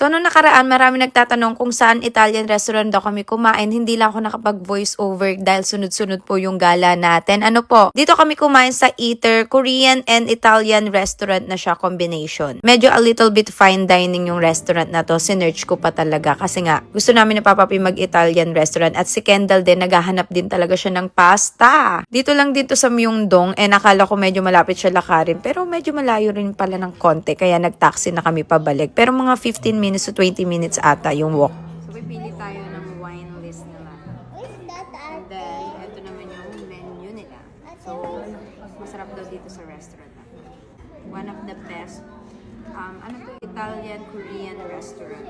So, nung nakaraan, marami nagtatanong kung saan Italian restaurant daw kami kumain. Hindi lang ako nakapag-voice over dahil sunod-sunod po yung gala natin. Ano po, dito kami kumain sa Eater, Korean and Italian restaurant na siya combination. Medyo a little bit fine dining yung restaurant na to. Sinearch ko pa talaga kasi nga, gusto namin na papapi mag-Italian restaurant. At si Kendall din, naghahanap din talaga siya ng pasta. Dito lang dito sa Myeongdong, nakala ko medyo malapit siya lakarin. Pero medyo malayo rin pala ng konti, kaya nag-taxi na kami pabalik. Pero mga 15 minutes to 20 minutes ata yung walk. So, pipili tayo ng wine list nila. And then, ito naman yung menu nila. So, masarap daw dito sa restaurant. One of the best, ano to, Italian, Korean restaurant.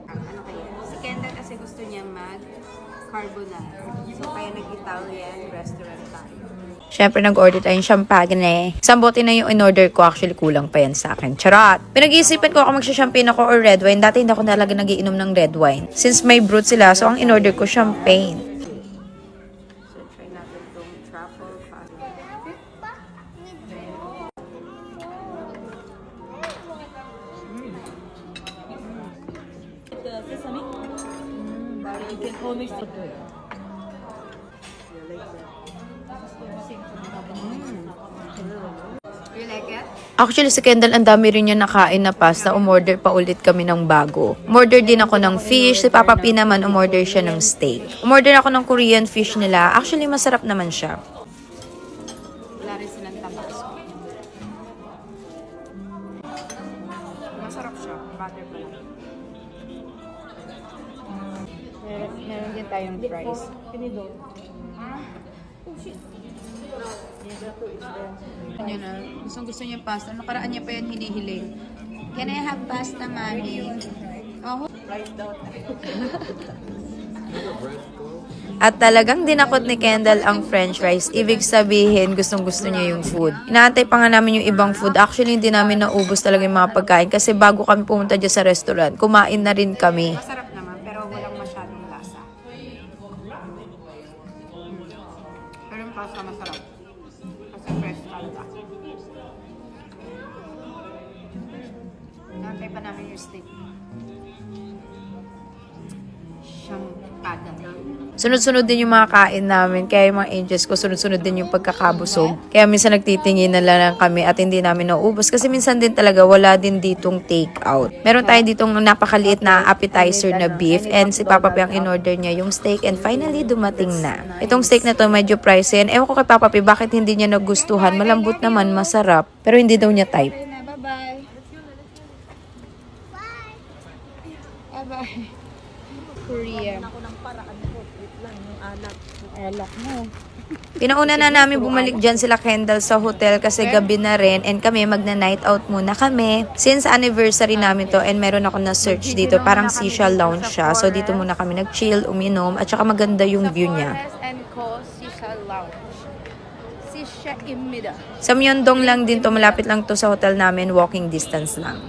Ano kaya? Si Kendall kasi gusto niya mag-carbonara. So, kaya nag-Italian restaurant tayo. Siyempre, nag-order tayong champagne. Isang bote na yung in-order ko. Actually, kulang pa yan sa akin. Charot! Pinag-iisipan ko ako magsha-champagne ako or red wine. Dati hindi ako talaga nagiinom ng red wine. Since may brut sila, so ang in-order ko, champagne. So, try natin itong truffle pasta. Sesame? You can always do it. You like it? Actually, si Kendall, ang dami rin niya nakain na pasta. Umorder pa ulit kami ng bago. Umorder din ako ng fish. Si Papa P naman, umorder siya ng steak. Umorder ako ng Korean fish nila. Actually, masarap naman siya. Wala rin silang tabasco. Masarap siya. Butter pa lang. Meron din tayong fries. Niya na, gusto niya pasta. Nakaraan niya pa yan hinihiling. Can I have pasta, mommy? Oh. At talagang dinakot ni Kendall ang french fries. Ibig sabihin, gustong-gusto niya yung food. Inaantay pa nga namin yung ibang food. Actually, hindi namin naubos talaga yung mga pagkain. Kasi bago kami pumunta dyan sa restaurant, kumain na rin kami. Masarap naman, pero walang masyadong lasa. Pero yung pasta masarap. Kasi fresh talaga. Naantay pa namin yung steak. Champada. Sunod-sunod din yung mga kain namin. Kaya yung mga angels ko, sunod-sunod din yung pagkakabusog. Kaya minsan nagtitingin na lang kami at hindi namin naubos. Kasi minsan din talaga wala din ditong take out. Meron tayo ditong napakaliit na appetizer na beef. And si Papa P ang in-order niya yung steak. And finally, dumating na. Itong steak na to medyo pricey. And ewan ko kay Papa P bakit hindi niya nagustuhan. Malambot naman, masarap. Pero hindi daw niya type. Bye-bye. Bye-bye. Korea. Alak mo. Pinauna na namin bumalik dyan sila Kendall sa hotel kasi gabi na rin and kami magna-night out muna kami. Since anniversary namin to and meron ako na search dito, parang Seashell Lounge siya. So dito muna kami nag-chill, uminom at saka maganda yung view niya. Sa Myeongdong lang din to, malapit lang to sa hotel namin, walking distance lang.